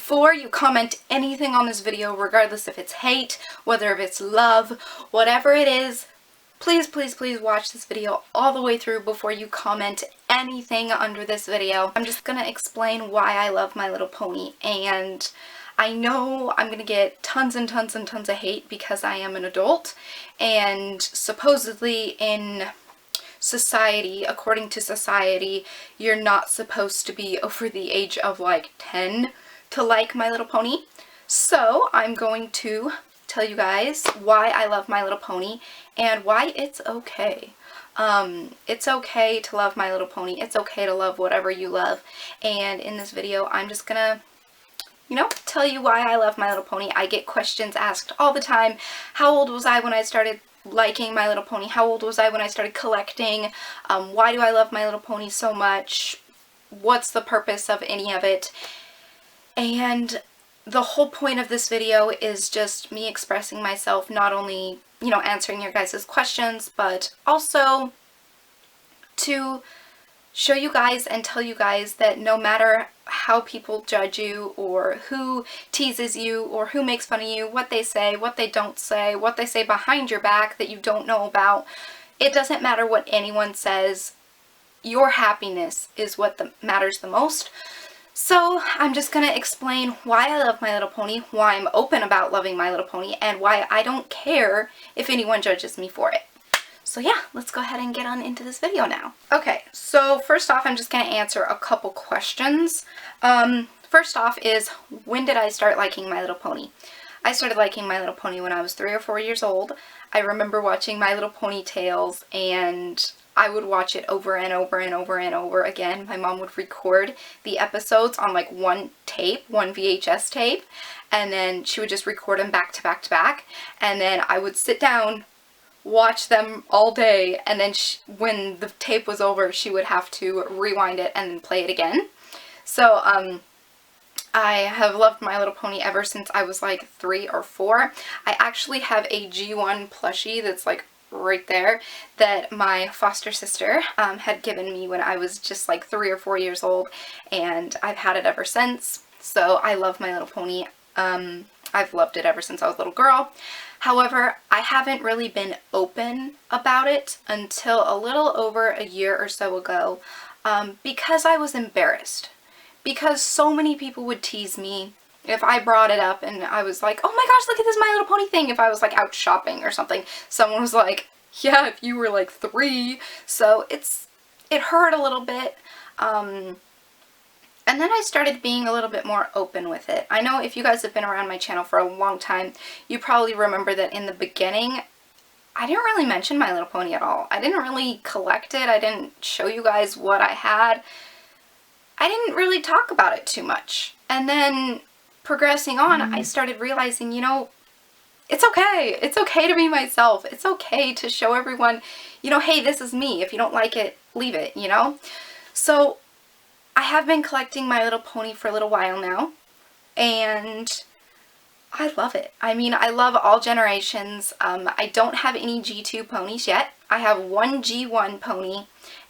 before you comment anything on this video, regardless if it's hate, whether if it's love, whatever it is, please, please, please watch this video all the way through before you comment anything under this video. I'm just gonna explain why I love My Little Pony, and I know I'm gonna get tons and tons and tons of hate because I am an adult, and supposedly in society, according to society, you're not supposed to be over the age of like 10 to like My Little Pony. So I'm going to tell you guys why I love My Little Pony and why it's okay. It's okay to love My Little Pony. It's okay to love whatever you love. And in this video, I'm just gonna, tell you why I love My Little Pony. I get questions asked all the time. How old was I when I started liking My Little Pony? How old was I when I started collecting? Why do I love My Little Pony so much? What's the purpose of any of it? And the whole point of this video is just me expressing myself, not only, answering your guys' questions, but also to show you guys and tell you guys that no matter how people judge you, or who teases you, or who makes fun of you, what they say, what they don't say, what they say behind your back that you don't know about, it doesn't matter what anyone says. Your happiness is what matters the most. So I'm just going to explain why I love My Little Pony, why I'm open about loving My Little Pony, and why I don't care if anyone judges me for it. So yeah, let's go ahead and get on into this video now. Okay, so first off, I'm just going to answer a couple questions. First off is, when did I start liking My Little Pony? I started liking My Little Pony when I was 3 or 4 years old. I remember watching My Little Pony Tales, and I would watch it over and over and over and over again. My mom would record the episodes on like one VHS tape, and then she would just record them back to back to back, and then I would sit down, watch them all day, and then when the tape was over, she would have to rewind it and then play it again. So I have loved My Little Pony ever since I was like 3 or 4. I actually have a G1 plushie that's like right there that my foster sister had given me when I was just like 3 or 4 years old, and I've had it ever since. So I love My Little Pony. I've loved it ever since I was a little girl. However, I haven't really been open about it until a little over a year or so ago, because I was embarrassed. Because so many people would tease me if I brought it up and I was like, oh my gosh, look at this My Little Pony thing. If I was like out shopping or something, someone was like, yeah, if you were like 3. So it hurt a little bit. And then I started being a little bit more open with it. I know if you guys have been around my channel for a long time, you probably remember that in the beginning, I didn't really mention My Little Pony at all. I didn't really collect it. I didn't show you guys what I had. I didn't really talk about it too much. And then progressing on, I started realizing, it's okay. It's okay to be myself. It's okay to show everyone, hey, this is me. If you don't like it, leave it, So I have been collecting My Little Pony for a little while now, and I love it. I mean, I love all generations. I don't have any G2 ponies yet. I have one G1 pony,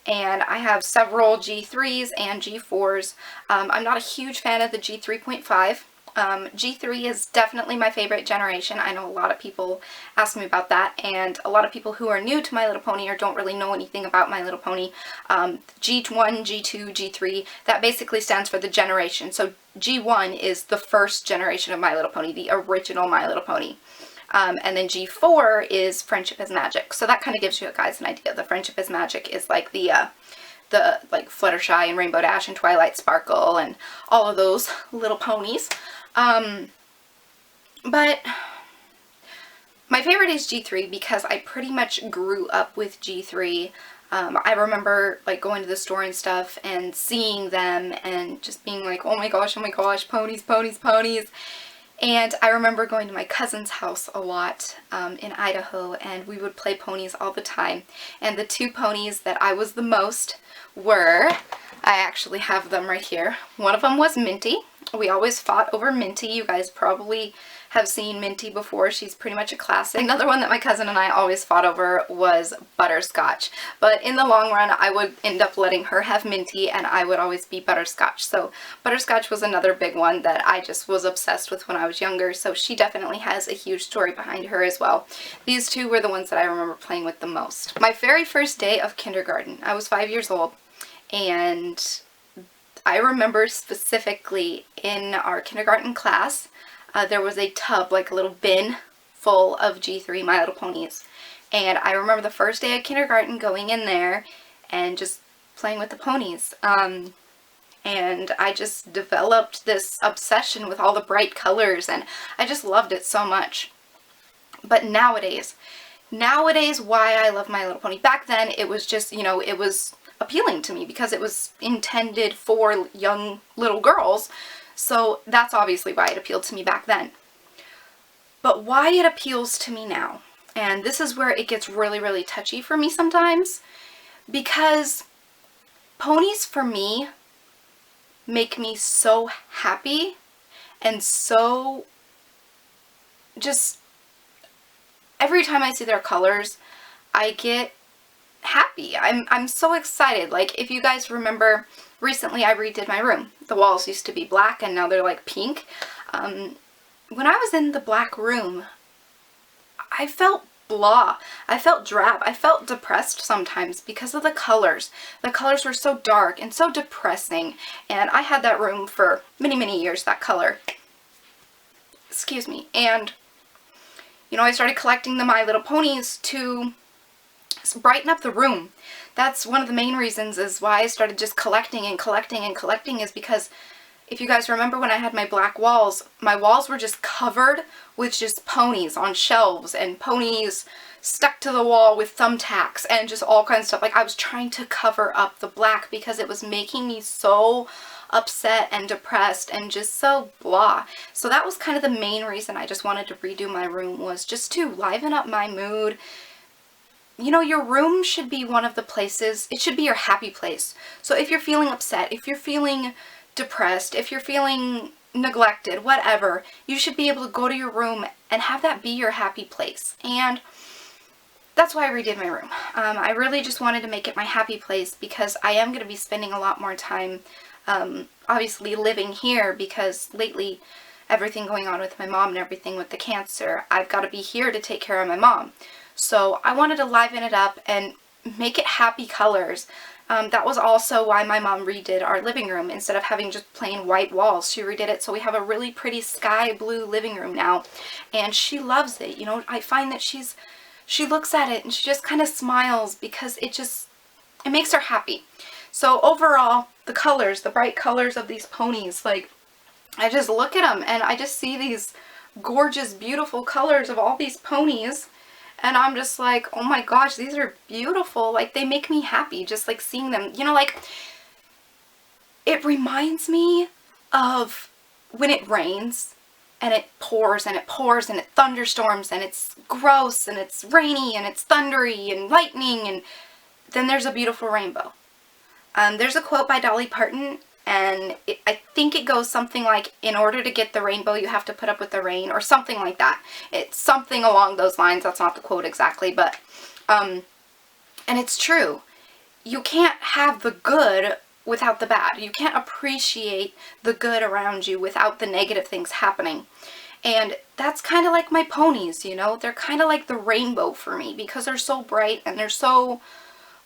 and I have several G3s and G4s. I'm not a huge fan of the G3.5. G3 is definitely my favorite generation. I know a lot of people ask me about that, and a lot of people who are new to My Little Pony or don't really know anything about My Little Pony, G1, G2, G3, that basically stands for the generation. So G1 is the first generation of My Little Pony, the original My Little Pony. And then G4 is Friendship is Magic. So that kind of gives you guys an idea. The Friendship is Magic is like the like Fluttershy and Rainbow Dash and Twilight Sparkle and all of those little ponies. But my favorite is G3 because I pretty much grew up with G3. I remember like going to the store and stuff and seeing them and just being like, oh my gosh, ponies, ponies, ponies. And I remember going to my cousin's house a lot in Idaho, and we would play ponies all the time. And the 2 ponies that I was the most were, I actually have them right here. One of them was Minty. We always fought over Minty. You guys probably have seen Minty before. She's pretty much a classic. Another one that my cousin and I always fought over was Butterscotch. But in the long run, I would end up letting her have Minty and I would always be Butterscotch. So Butterscotch was another big one that I just was obsessed with when I was younger. So she definitely has a huge story behind her as well. These two were the ones that I remember playing with the most. My very first day of kindergarten, I was 5 years old, and I remember specifically in our kindergarten class, there was a tub, like a little bin full of G3 My Little Ponies. And I remember the first day of kindergarten going in there and just playing with the ponies. And I just developed this obsession with all the bright colors, and I just loved it so much. But nowadays, why I love My Little Pony. Back then, it was just, you know, it was appealing to me because it was intended for young little girls. So that's obviously why it appealed to me back then. But why it appeals to me now, and this is where it gets really, really touchy for me sometimes, because ponies for me make me so happy and so just, every time I see their colors, I get happy. I'm so excited. Like, if you guys remember, recently I redid my room. The walls used to be black and now they're like pink. When I was in the black room, I felt blah. I felt drab. I felt depressed sometimes because of the colors. The colors were so dark and so depressing, and I had that room for many, many years, that color. Excuse me. And, you know, I started collecting the My Little Ponies to brighten up the room. That's one of the main reasons is why I started just collecting and collecting and collecting, is because if you guys remember when I had my black walls, my walls were just covered with just ponies on shelves and ponies stuck to the wall with thumbtacks and just all kinds of stuff. Like, I was trying to cover up the black because it was making me so upset and depressed and just so blah. So that was kind of the main reason I just wanted to redo my room, was just to liven up my mood. You know, your room should be one of the places, it should be your happy place. So if you're feeling upset, if you're feeling depressed, if you're feeling neglected, whatever, you should be able to go to your room and have that be your happy place. And that's why I redid my room. I really just wanted to make it my happy place because I am going to be spending a lot more time, obviously living here, because lately everything going on with my mom and everything with the cancer, I've got to be here to take care of my mom. So I wanted to liven it up and make it happy colors. That was also why my mom redid our living room. Instead of having just plain white walls, she redid it so we have a really pretty sky blue living room now. And she loves it. You know, I find that she looks at it and she just kind of smiles because it makes her happy. So overall, the colors, the bright colors of these ponies, like, I just look at them and I just see these gorgeous, beautiful colors of all these ponies. And I'm just like, oh my gosh, these are beautiful. Like, they make me happy just like seeing them. You know, like, it reminds me of when it rains and it pours and it pours and it thunderstorms and it's gross and it's rainy and it's thundery and lightning, and then there's a beautiful rainbow. There's a quote by Dolly Parton, and I think it goes something like, in order to get the rainbow, you have to put up with the rain, or something like that. It's something along those lines. That's not the quote exactly, but, and it's true. You can't have the good without the bad. You can't appreciate the good around you without the negative things happening. And that's kind of like my ponies, you know? They're kind of like the rainbow for me because they're so bright and they're so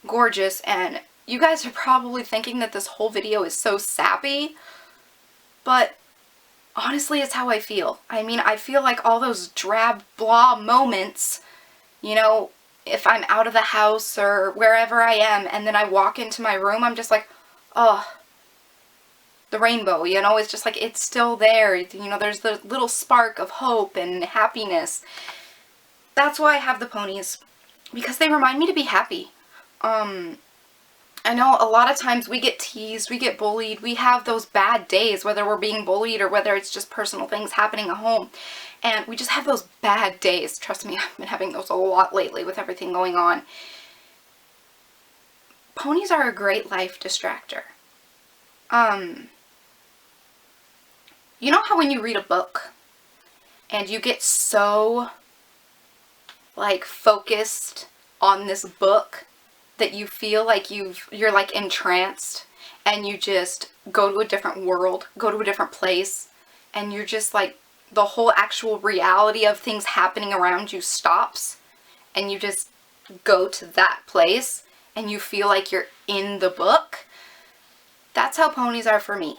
gorgeous. And you guys are probably thinking that this whole video is so sappy, but honestly, it's how I feel. I mean, I feel like all those drab blah moments, you know, if I'm out of the house or wherever I am and then I walk into my room, I'm just like, oh, the rainbow, you know, it's just like, it's still there. You know, there's the little spark of hope and happiness. That's why I have the ponies, because they remind me to be happy. I know a lot of times we get teased, we get bullied, we have those bad days, whether we're being bullied or whether it's just personal things happening at home. And we just have those bad days. Trust me, I've been having those a lot lately with everything going on. Ponies are a great life distractor. You know how when you read a book and you get so, like, focused on this book that you feel like you're like entranced, and you just go to a different world, go to a different place, and you're just like, the whole actual reality of things happening around you stops, and you just go to that place, and you feel like you're in the book. That's how ponies are for me.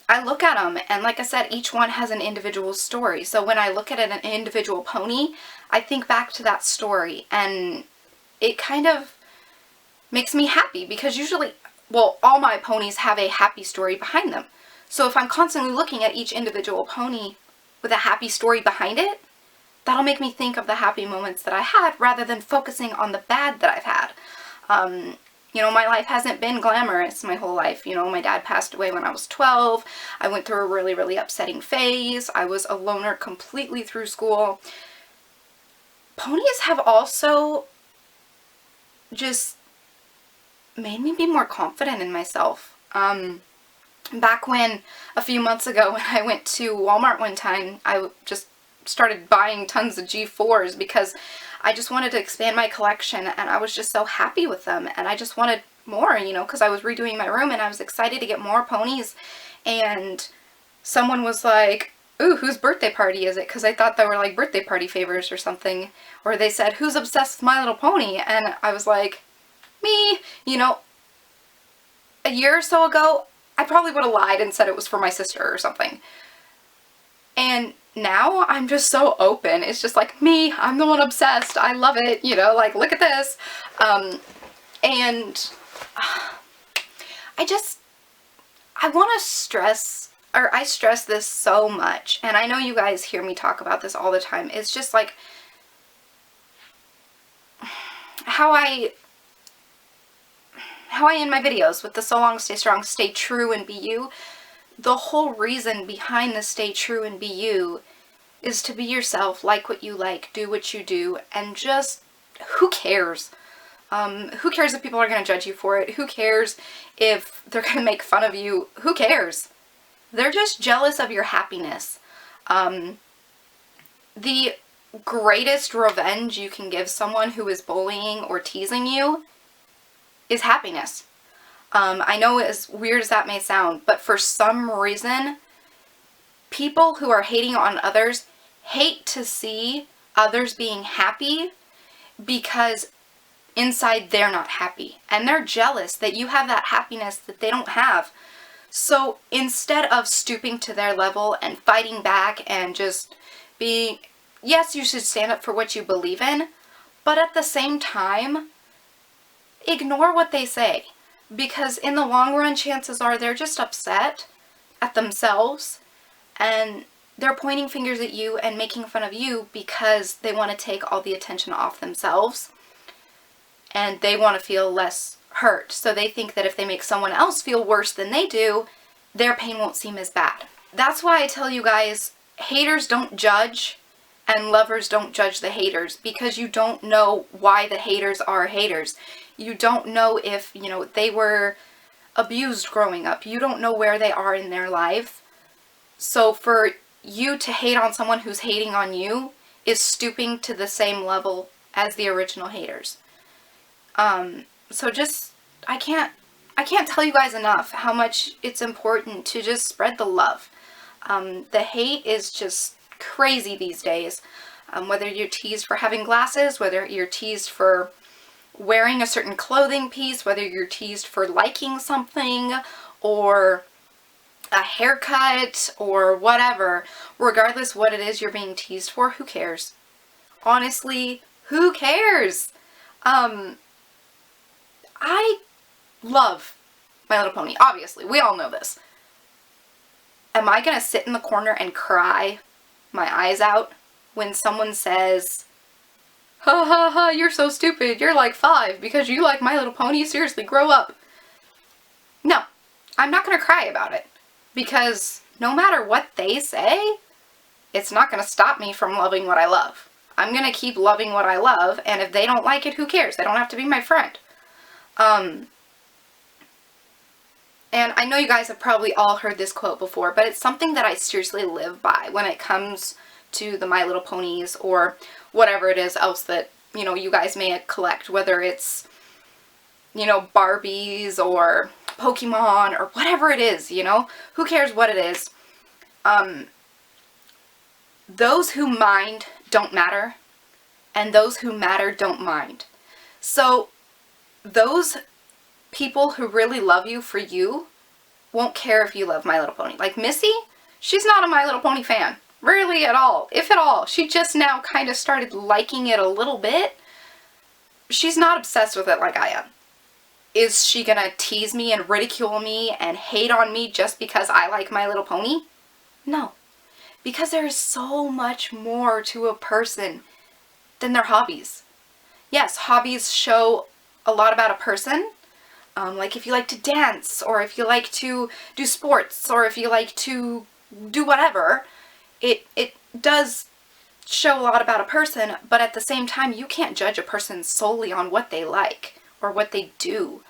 I look at them, and like I said, each one has an individual story. So when I look at an individual pony, I think back to that story, and it kind of makes me happy, because usually, well, all my ponies have a happy story behind them. So if I'm constantly looking at each individual pony with a happy story behind it, that'll make me think of the happy moments that I had, rather than focusing on the bad that I've had. You know, my life hasn't been glamorous my whole life. You know, my dad passed away when I was 12. I went through a really, really upsetting phase. I was a loner completely through school. Ponies have also just made me be more confident in myself. Back when, a few months ago, when I went to Walmart one time, I just started buying tons of G4s because I just wanted to expand my collection, and I was just so happy with them, and I just wanted more, you know, because I was redoing my room, and I was excited to get more ponies. And someone was like, ooh, whose birthday party is it? Because I thought they were like birthday party favors or something. Or they said, who's obsessed with My Little Pony? And I was like, me. You know, a year or so ago, I probably would have lied and said it was for my sister or something. And now I'm just so open. It's just like, me, I'm the one obsessed. I love it, you know, like, look at this. And I want to stress, or I stress this so much, and I know you guys hear me talk about this all the time. It's just like how I end my videos with the so long, stay strong, stay true, and be you. The whole reason behind the stay true and be you is to be yourself, like what you like, do what you do, and just, who cares? Who cares if people are going to judge you for it? Who cares if they're going to make fun of you? Who cares? They're just jealous of your happiness. The greatest revenge you can give someone who is bullying or teasing you is happiness. I know, as weird as that may sound, but for some reason, people who are hating on others hate to see others being happy, because inside they're not happy, and they're jealous that you have that happiness that they don't have. So instead of stooping to their level and fighting back and just being, yes, you should stand up for what you believe in, but at the same time, ignore what they say. Because in the long run, chances are they're just upset at themselves, and they're pointing fingers at you and making fun of you because they want to take all the attention off themselves, and they want to feel less hurt. So they think that if they make someone else feel worse than they do, their pain won't seem as bad. That's why I tell you guys, haters don't judge, and lovers don't judge the haters, because you don't know why the haters are haters. You don't know if, you know, they were abused growing up. You don't know where they are in their life. So for you to hate on someone who's hating on you is stooping to the same level as the original haters. So just, I can't tell you guys enough how much it's important to just spread the love. The hate is just crazy these days. Whether you're teased for having glasses, whether you're teased for wearing a certain clothing piece, whether you're teased for liking something, or a haircut, or whatever, regardless what it is you're being teased for, who cares? Honestly, who cares? I love My Little Pony, obviously, we all know this. Am I gonna sit in the corner and cry my eyes out when someone says, ha ha ha, you're so stupid, you're like 5 because you like My Little Pony, seriously, grow up? No, I'm not gonna cry about it, because no matter what they say, it's not gonna stop me from loving what I love. I'm gonna keep loving what I love, and if they don't like it, who cares? They don't have to be my friend. And I know you guys have probably all heard this quote before, but it's something that I seriously live by when it comes to the My Little Ponies or whatever it is else that, you know, you guys may collect, whether it's, you know, Barbies or Pokemon or whatever it is, you know, who cares what it is. Those who mind don't matter, and those who matter don't mind. So those people who really love you for you won't care if you love My Little Pony. Like Missy, she's not a My Little Pony fan. Really at all. If at all. She just now kind of started liking it a little bit. She's not obsessed with it like I am. Is she gonna tease me and ridicule me and hate on me just because I like My Little Pony? No. Because there is so much more to a person than their hobbies. Yes, hobbies show a lot about a person. Like if you like to dance, or if you like to do sports, or if you like to do whatever, it does show a lot about a person, but at the same time, you can't judge a person solely on what they like or what they do.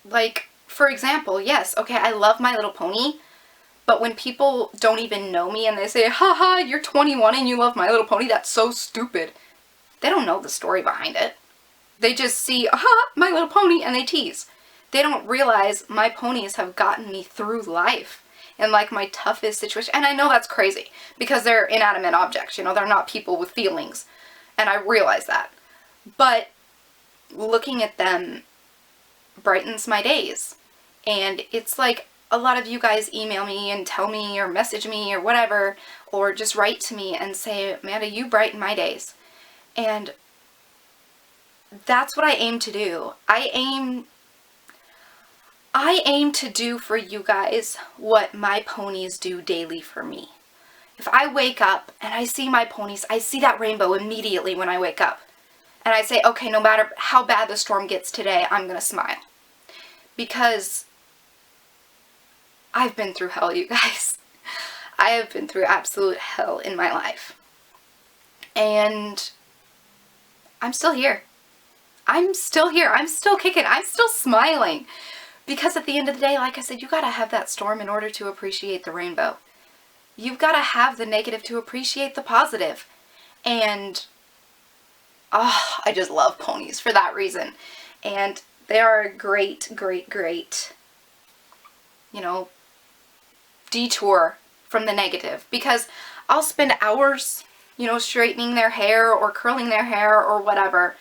Like, for example, yes, okay, I love My Little Pony, but when people don't even know me and they say, haha, you're 21 and you love My Little Pony, that's so stupid. They don't know the story behind it. They just see, aha, My Little Pony, and they tease. They don't realize my ponies have gotten me through life in like my toughest situation. And I know that's crazy because they're inanimate objects, you know, they're not people with feelings. And I realize that. But looking at them brightens my days. And it's like a lot of you guys email me and tell me or message me or whatever, or just write to me and say, Amanda, you brighten my days. And that's what I aim to do. I aim to do for you guys what my ponies do daily for me. If I wake up and I see my ponies, I see that rainbow immediately when I wake up. And I say, okay, no matter how bad the storm gets today, I'm going to smile. Because I've been through hell, you guys. I have been through absolute hell in my life. And I'm still here. I'm still here. I'm still kicking. I'm still smiling. Because at the end of the day, like I said, you gotta have that storm in order to appreciate the rainbow. You've gotta have the negative to appreciate the positive. And, oh, I just love ponies for that reason. And they are a great, great, great, you know, detour from the negative. Because I'll spend hours, you know, straightening their hair or curling their hair or whatever.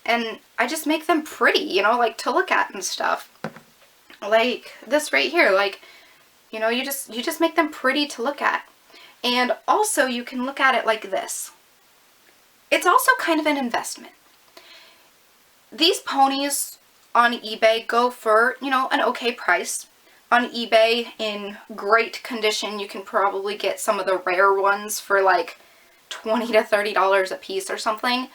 And I just make them pretty, you know, like to look at and stuff. Like this right here, like, you know, you just make them pretty to look at. And also you can look at it like this. It's also kind of an investment. These ponies on eBay go for, you know, an okay price. On eBay in great condition, you can probably get some of the rare ones for like $20 to $30 a piece or something.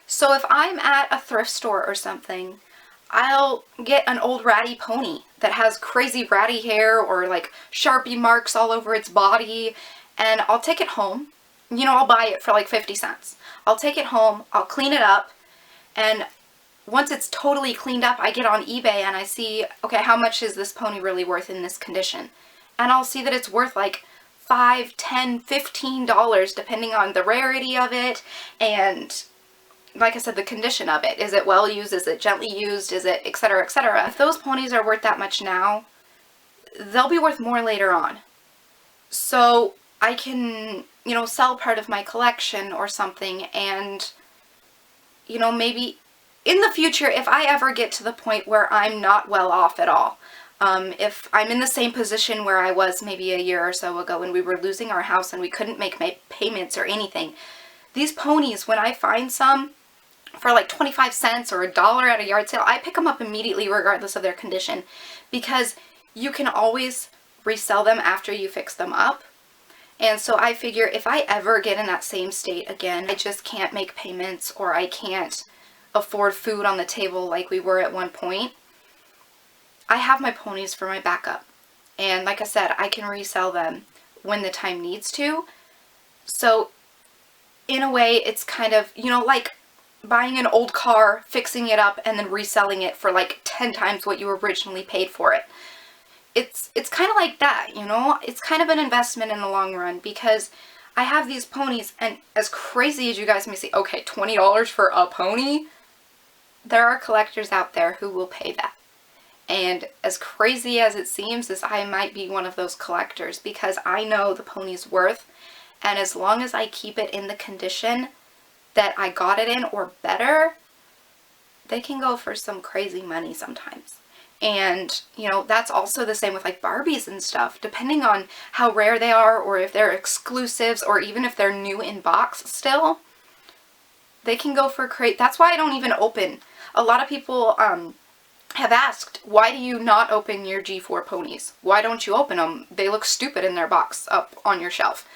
So if I'm at a thrift store or something, I'll get an old ratty pony that has crazy ratty hair or like Sharpie marks all over its body, and I'll take it home. You know, I'll buy it for like 50 cents. I'll take it home, I'll clean it up, and once it's totally cleaned up, I get on eBay and I see, okay, how much is this pony really worth in this condition? And I'll see that it's worth like $5, $10, $15 depending on the rarity of it and, like I said, the condition of it. Is it well used? Is it gently used? Is it etc., etc.? If those ponies are worth that much now, they'll be worth more later on. So I can, you know, sell part of my collection or something, and, you know, maybe in the future, if I ever get to the point where I'm not well off at all, if I'm in the same position where I was maybe a year or so ago when we were losing our house and we couldn't make payments or anything, these ponies, when I find some for like 25 cents or $1 at a yard sale, I pick them up immediately regardless of their condition, because you can always resell them after you fix them up. And so I figure if I ever get in that same state again, I just can't make payments or I can't afford food on the table like we were at one point, I have my ponies for my backup. And like I said, I can resell them when the time needs to. So in a way, it's kind of, you know, like buying an old car, fixing it up, and then reselling it for like 10 times what you originally paid for it. It's kind of like that, you know? It's kind of an investment in the long run, because I have these ponies, and as crazy as you guys may say, okay, $20 for a pony? There are collectors out there who will pay that. And as crazy as it seems, is I might be one of those collectors, because I know the pony's worth, and as long as I keep it in the condition that I got it in or better, they can go for some crazy money sometimes. And, you know, that's also the same with like Barbies and stuff. Depending on how rare they are, or if they're exclusives, or even if they're new in box still, they can go for that's why I don't even open. A lot of people have asked, why do you not open your G4 ponies? Why don't you open them? They look stupid in their box up on your shelf.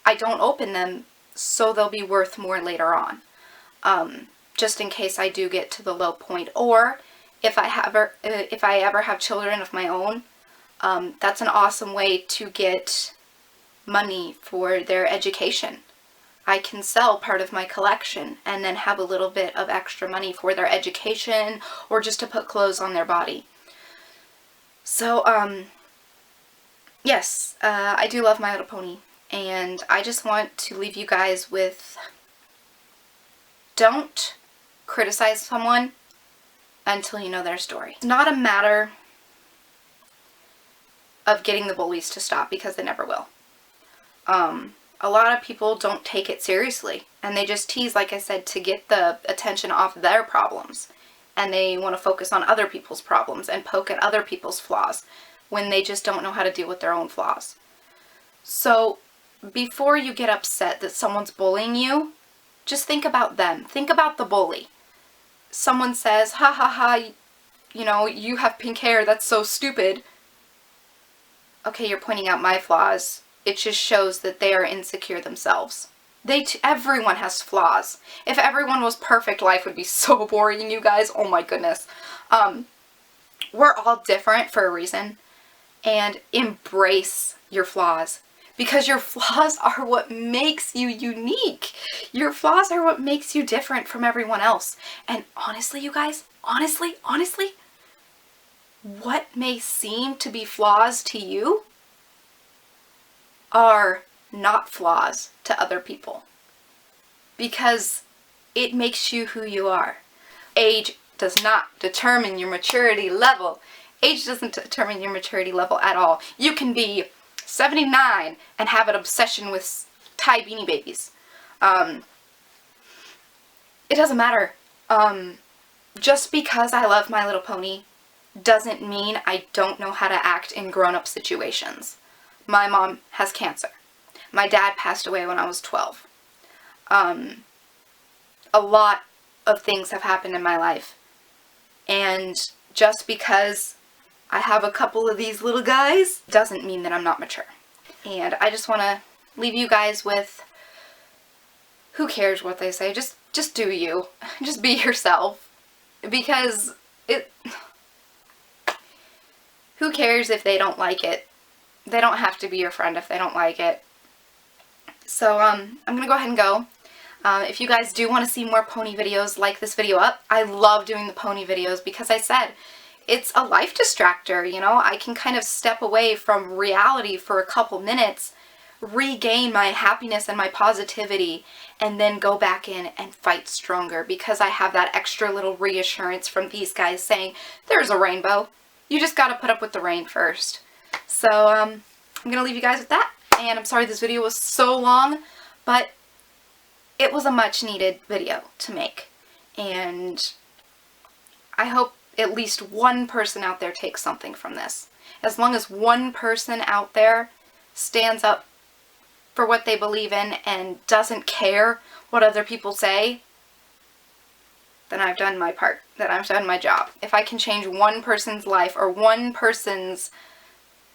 I don't open them so they'll be worth more later on. Just in case I do get to the low point, or if I ever have children of my own, that's an awesome way to get money for their education. I can sell part of my collection and then have a little bit of extra money for their education, or just to put clothes on their body. So, yes, I do love My Little Pony, and I just want to leave you guys with, don't criticize someone until you know their story. It's not a matter of getting the bullies to stop, because they never will. A lot of people don't take it seriously, and they just tease, like I said, to get the attention off their problems, and they want to focus on other people's problems and poke at other people's flaws when they just don't know how to deal with their own flaws. So before you get upset that someone's bullying you, just think about them. Think about the bully. Someone says, ha ha ha, you know, you have pink hair, that's so stupid. Okay, you're pointing out my flaws. It just shows that they are insecure themselves. Everyone has flaws. If everyone was perfect, life would be so boring, you guys. Oh my goodness. We're all different for a reason. And embrace your flaws. Because your flaws are what makes you unique. Your flaws are what makes you different from everyone else. And honestly, you guys, honestly, what may seem to be flaws to you are not flaws to other people. Because it makes you who you are. Age does not determine your maturity level. Age doesn't determine your maturity level at all. You can be 79 and have an obsession with Thai Beanie Babies. It doesn't matter. Just because I love My Little Pony doesn't mean I don't know how to act in grown-up situations. My mom has cancer. My dad passed away when I was 12. A lot of things have happened in my life. And just because I have a couple of these little guys doesn't mean that I'm not mature. And I just want to leave you guys with, who cares what they say? Just do you. Just be yourself. Because who cares if they don't like it? They don't have to be your friend if they don't like it. So, I'm going to go ahead and go. If you guys do want to see more pony videos like this video up, I love doing the pony videos because I said, it's a life distractor, you know? I can kind of step away from reality for a couple minutes, regain my happiness and my positivity, and then go back in and fight stronger because I have that extra little reassurance from these guys saying, there's a rainbow. You just got to put up with the rain first. So, I'm going to leave you guys with that. And I'm sorry this video was so long, but it was a much needed video to make. And I hope at least one person out there takes something from this. As long as one person out there stands up for what they believe in and doesn't care what other people say, then I've done my part. Then I've done my job. If I can change one person's life or one person's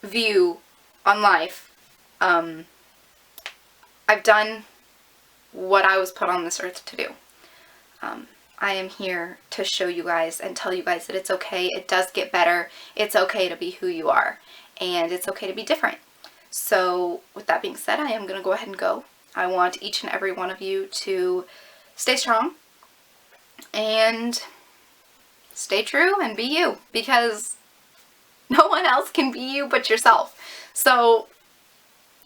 view on life, I've done what I was put on this earth to do. I am here to show you guys and tell you guys that it's okay. It does get better. It's okay to be who you are. And it's okay to be different. So with that being said, I am going to go ahead and go. I want each and every one of you to stay strong, And stay true and be you, because no one else can be you but yourself. So,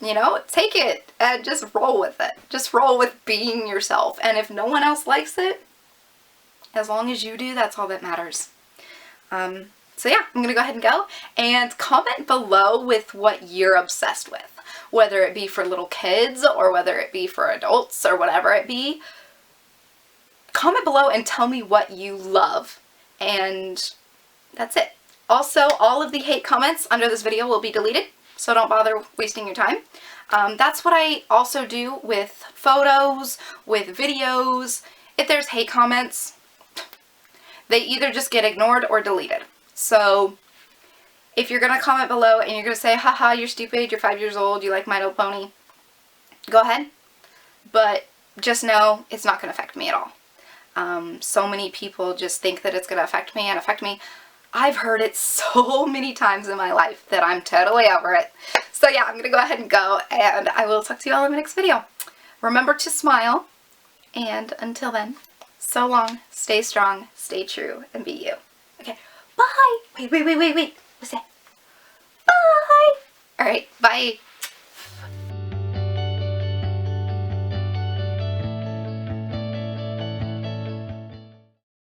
you know, take it and just roll with it. Just roll with being yourself. And if no one else likes it, as long as you do, that's all that matters. So yeah, I'm going to go ahead and go. And comment below with what you're obsessed with. Whether it be for little kids or whether it be for adults or whatever it be. Comment below and tell me what you love. And that's it. Also, all of the hate comments under this video will be deleted, so don't bother wasting your time. That's what I also do with photos, with videos. If there's hate comments, they either just get ignored or deleted. So if you're going to comment below and you're going to say, haha, you're stupid, you're 5 years old, you like My Little Pony, go ahead. But just know it's not going to affect me at all. So many people just think that it's going to affect me and affect me. I've heard it so many times in my life that I'm totally over it. So yeah, I'm going to go ahead and go, and I will talk to you all in my next video. Remember to smile, and until then, so long, stay strong, stay true, and be you. Okay, bye! Wait. What's that? Bye! Alright, bye.